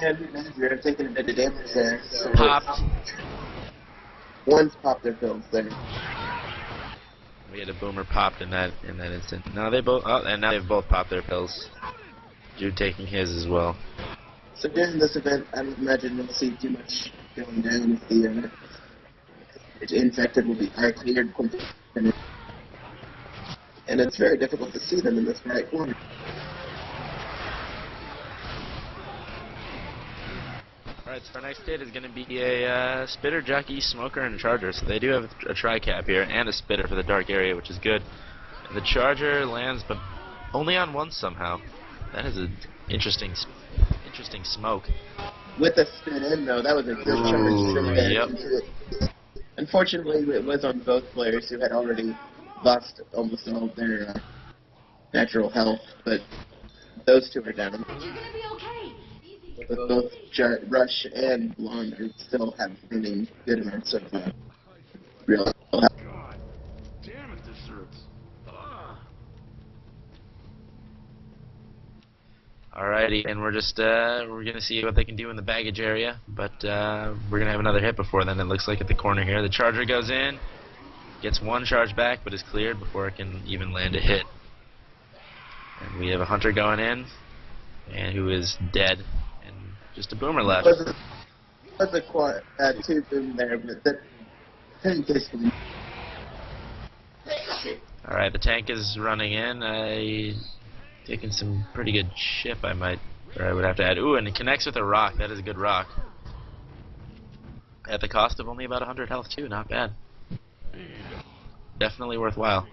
And you're taking a bit of damage there. So Popped. One's popped their pills there. We had a boomer popped in that instant. No, they both. Oh, and now they've both popped their pills. Jude taking his as well. So during this event, I don't imagine we'll see too much going down if the infected will be cleared quickly. And it's very difficult to see them in this right corner. Alright, so our next hit is going to be a spitter, jockey, smoker, and a charger. So they do have a tri-cap here and a spitter for the dark area, which is good. And the charger lands, but only on one somehow. That is an interesting smoke. With the spin in, though, that was a good charge. Yep. Unfortunately, it was on both players who had already lost almost all of their natural health, but those two are down. But both Rush and Blonde still have running good amounts of real health. God damn it, this hurts. Alrighty, and we're just we're gonna see what they can do in the baggage area, but we're gonna have another hit before then. It looks like at the corner here, the charger goes in, gets one charge back, but is cleared before it can even land a hit. And we have a hunter going in, and who is dead, and just a boomer left. Was a two boom there, but the tank is. All right, the tank is running in. Taking some pretty good chip, I would have to add. Ooh, and it connects with a rock. That is a good rock. At the cost of only about 100 health too. Not bad. Definitely worthwhile.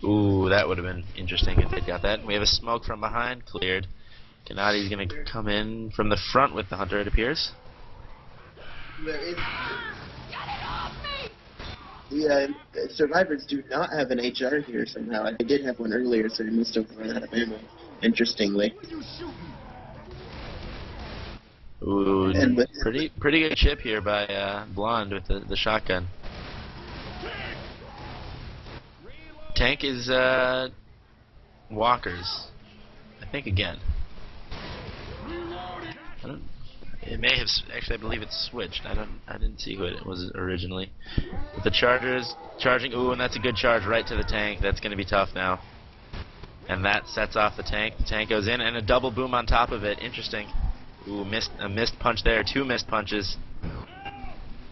Ooh, that would have been interesting if they got that. We have a smoke from behind, cleared. Kanati's gonna come in from the front with the hunter, it appears. The survivors do not have an HR here somehow. They did have one earlier, so they must have run out of ammo, interestingly. Ooh, pretty good chip here by Blonde with the shotgun. Tank is Walkers, I think again. It may have actually. I believe it's switched. I didn't see who it was originally. But the chargers charging. Ooh, and that's a good charge right to the tank. That's going to be tough now. And that sets off the tank. The tank goes in, and a double boom on top of it. Interesting. Ooh, a missed punch there. Two missed punches.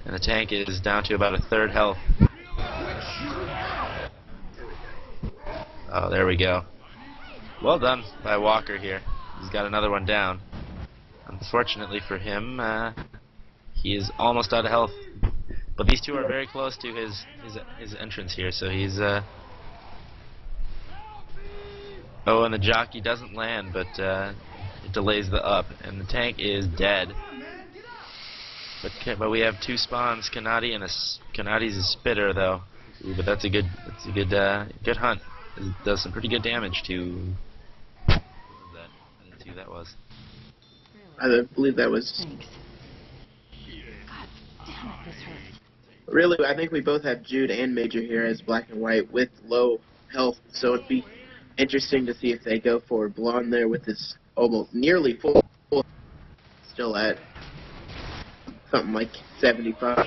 And the tank is down to about a third health. Oh, there we go. Well done by Walker here. He's got another one down. Unfortunately for him, he is almost out of health. But these two are very close to his entrance here, so he's Oh, and the jockey doesn't land, but it delays the up, and the tank is dead. But we have two spawns, Kanati and Kanati's a spitter though. Ooh, but that's a good hunt. It does some pretty good damage to. What was that? I didn't see who that was. I believe that was. Really, I think we both have Jude and Major here as black and white with low health, so it'd be interesting to see if they go for Blonde there with his almost nearly full, still at something like 75.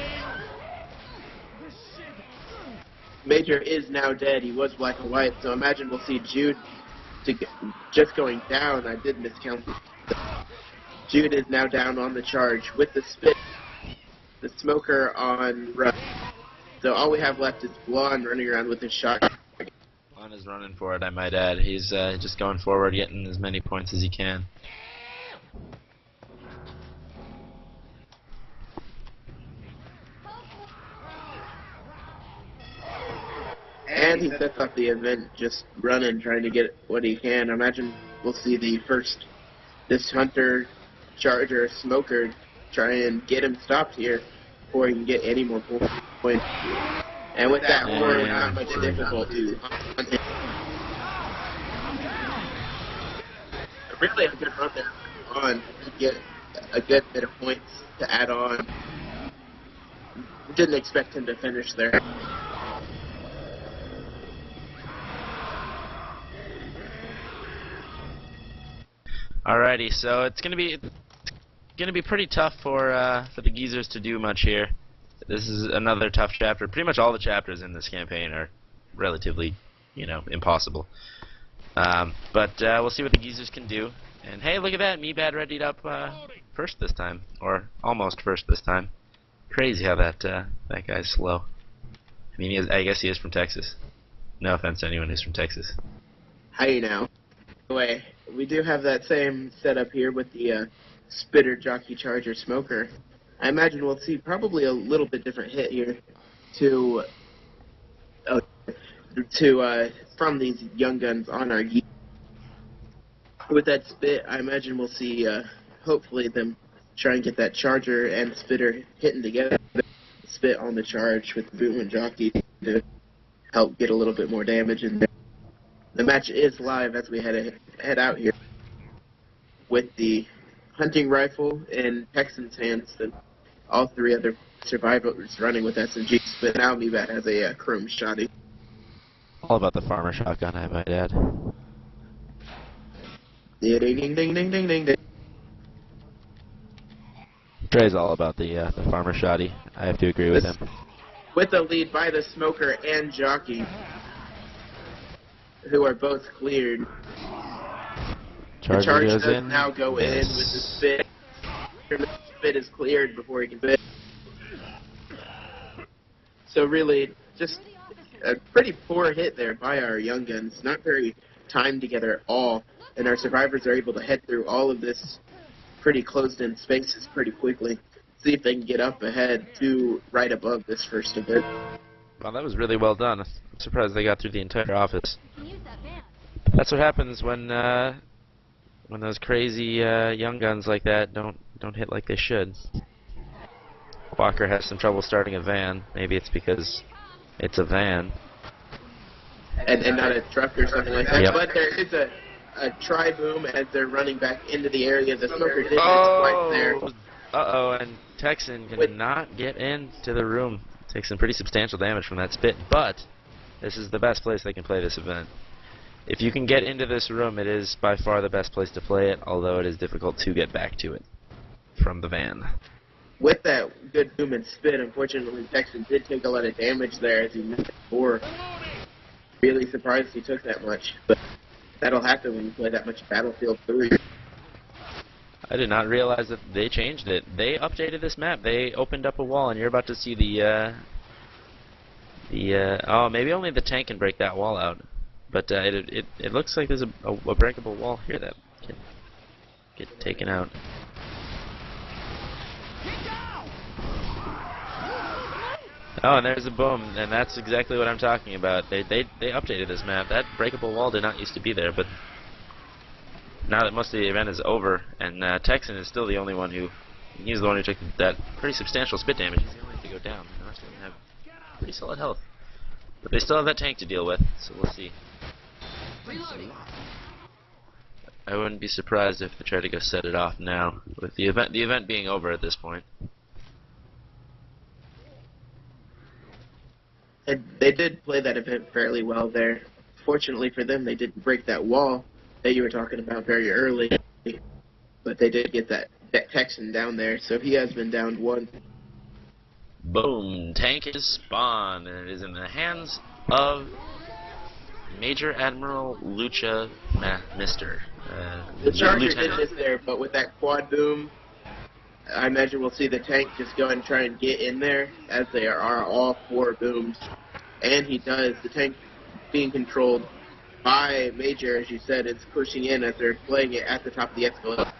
Major is now dead. He was black and white, so imagine we'll see Jude just going down. I did miscount. Jude is now down on the charge with the spit, the smoker on Rush. So all we have left is Blonde running around with his shotgun. Blonde is running for it, I might add. He's just going forward, getting as many points as he can. And he sets up the event just running, trying to get what he can. I imagine we'll see this hunter, charger, smoker try and get him stopped here before he can get any more points. And with that horn, not much difficult to hunt him. Really a good run there on to get a good bit of points to add on. Didn't expect him to finish there. Alrighty, so it's gonna be going to be pretty tough for the geezers to do much here. This is another tough chapter. Pretty much all the chapters in this campaign are relatively, impossible. But we'll see what the geezers can do. And hey, look at that! Meebad readied up first this time, or almost first this time. Crazy how that guy's slow. I mean, I guess he is from Texas. No offense to anyone who's from Texas. Hi now. Anyway, we do have that same setup here with the Spitter Jockey Charger Smoker. I imagine we'll see probably a little bit different hit here from these young guns on our gear. With that spit, I imagine we'll see hopefully them try and get that Charger and Spitter hitting together. Spit on the charge with the Boom and Jockey to help get a little bit more damage in there. The match is live as we head out here with the hunting rifle in Texan's hands and all three other survivors running with SMGs, but now Meebad has a chrome shotty. All about the farmer shotgun, I might add. Ding ding ding ding ding ding ding. Dre's all about the farmer shotty. I have to agree with him. With the lead by the Smoker and Jockey, who are both cleared. The charge does now go in with the spit. The spit is cleared before he can spit. So really, just a pretty poor hit there by our young guns. Not very timed together at all. And our survivors are able to head through all of this pretty closed-in spaces pretty quickly. See if they can get up ahead to right above this first event. Well, that was really well done. I'm surprised they got through the entire office. That's what happens when those crazy young guns like that don't hit like they should. Walker has some trouble starting a van. Maybe it's because it's a van. And not a truck or something like that. Yep. But there is a tri-boom as they're running back into the area. The Smoker did quite there. Uh-oh, and Texan cannot get into the room. Takes some pretty substantial damage from that spit, but this is the best place they can play this event. If you can get into this room, it is by far the best place to play it, although it is difficult to get back to it from the van. With that good boom and spit, unfortunately, Texan did take a lot of damage there, as he mentioned before. Really surprised he took that much, but that'll happen when you play that much Battlefield 3. I did not realize that they changed it. They updated this map. They opened up a wall, and you're about to see oh, maybe only the tank can break that wall out. But it looks like there's a breakable wall here that can get taken out. Oh, and there's a boom, and that's exactly what I'm talking about. They updated this map. That breakable wall did not used to be there, but now that most of the event is over, and Texan is still the only one he's the one who took that pretty substantial spit damage. He's the only one to go down. The rest of them have pretty solid health. But they still have that tank to deal with, so we'll see. I wouldn't be surprised if they try to go set it off now, with the event being over at this point. They did play that event fairly well there. Fortunately for them, they didn't break that wall that you were talking about very early, but they did get that Texan down there, so he has been downed one. Boom! Tank is spawned, and it is in the hands of Major Admiral Lucha Mister. The Charger did miss there, but with that quad boom, I imagine we'll see the tank just go and try and get in there, as they are all four booms. And he does. The tank being controlled by Major, as you said, is pushing in as they're playing it at the top of the escalator.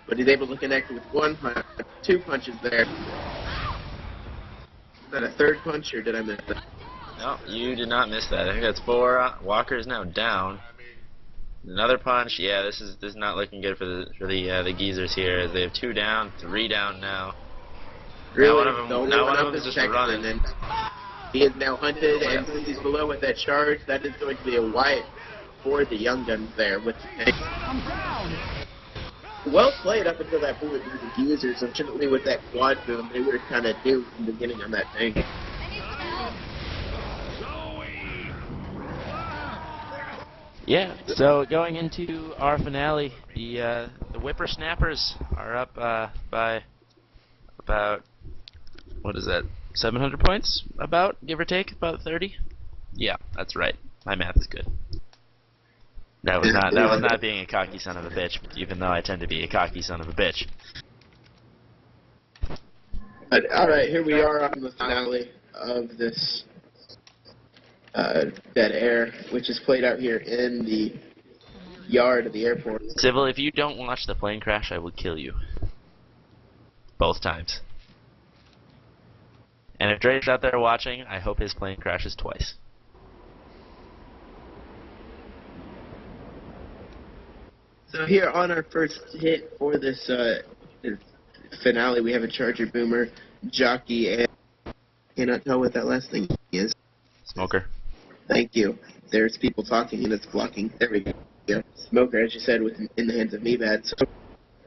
But he's able to connect with one punch, two punches there. Is that a third punch, or did I miss that? No, you did not miss that. I think that's four. Walker is now down. Another punch. Yeah, this is not looking good for the geezers here, as they have two down, three down now. Really, now one of them is just running. And he is now hunted, and since he's below with that charge, that is going to be a wipe for the young guns there with the tank. Well played up until that point with the geezers. Unfortunately, with that quad boom, they were kind of doomed from the beginning on that tank. Yeah, so going into our finale, the Whippersnappers are up by about, what is that, 700 points? About, give or take, about 30? Yeah, that's right. My math is good. That was not being a cocky son of a bitch, even though I tend to be a cocky son of a bitch. But alright, here we are on the finale of this Dead Air, which is played out here in the yard of the airport. Civil, if you don't watch the plane crash, I will kill you. Both times. And if Drake's out there watching, I hope his plane crashes twice. So here on our first hit for this finale, we have a Charger Boomer, Jockey, and I cannot tell what that last thing is. Smoker. Thank you. There's people talking and it's blocking. There we go. Smoker, as you said, in the hands of me bad. So,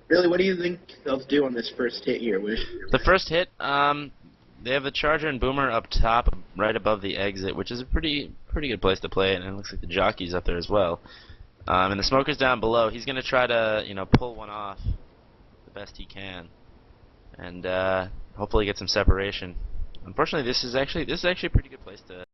really, what do you think they'll do on this first hit here? The first hit, they have the Charger and Boomer up top, right above the exit, which is a pretty good place to play it, and it looks like the Jockey's up there as well. And the Smoker's down below. He's going to try to, pull one off the best he can, and hopefully get some separation. Unfortunately, this is actually a pretty good place to